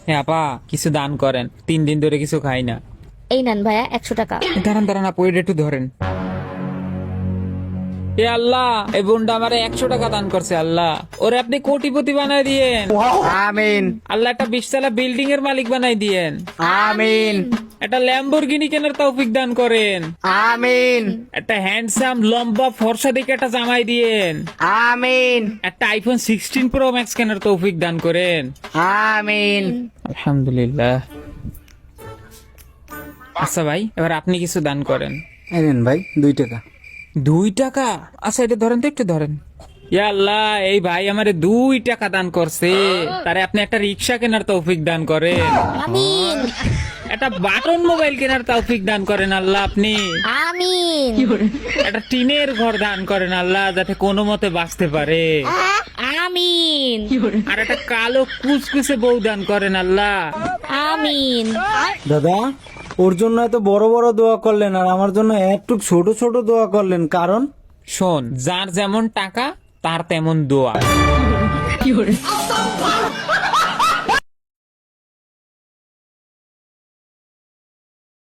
হ্যাঁ আপা, কিছু দান করেন, 3 দিন ধরে কিছু খাই না। এই নেন ভাইয়া 100 টাকা। দাঁড়ান আপু, এটা একটু ধরেন। এ আল্লাহ, এই বোনটা আমারে 100 টাকা দান করছে। আল্লাহ ওরে আপনি কোটিপতি বানাই দিয়েন। আমিন আল্লাহ একটা 20 তলা বিল্ডিং এর মালিক বানাই দিয়েন। আমিন একটা ল্যাম্বরগিনি কেনার তৌফিক দান করেন। আমিন একটা হ্যান্ডসাম লম্বা ফর্সা দিকে একটা জামাই দিয়েন। আমিন একটা আইফোন 16 প্রো ম্যাক্স কেনার তৌফিক দান করেন। আমিন। আলহামদুলিল্লাহ। আচ্ছা ভাই, এবার আপনি কিছু দান করেন। এই নেন ভাই 2 টাকা। 2 টাকা? আচ্ছা এটা ধরেন তো, একটু ধরেন। ইয়া আল্লাহ, এই ভাই আমারে 2 টাকা দান করছে, তারে আপনি একটা রিক্সা কেনার তৌফিক দান করেন। আমিন একটা বাটন মোবাইল কেনার তৌফিক দান করেন আল্লাহ আপনি। আমিন একটা টিনের ঘর দান করেন আল্লাহ, যাতে কোনো মতে বাঁচতে পারে। আমিন আর একটা কালো কুচকুচে বউ দান করেন আল্লাহ। আমিন। দাদা, ওর জন্য এত বড় বড় দোয়া করলেন আর আমার জন্য একটু ছোট ছোট দোয়া করলেন, কারণ শোন, যার যেমন টাকা তার তেমন দোয়া।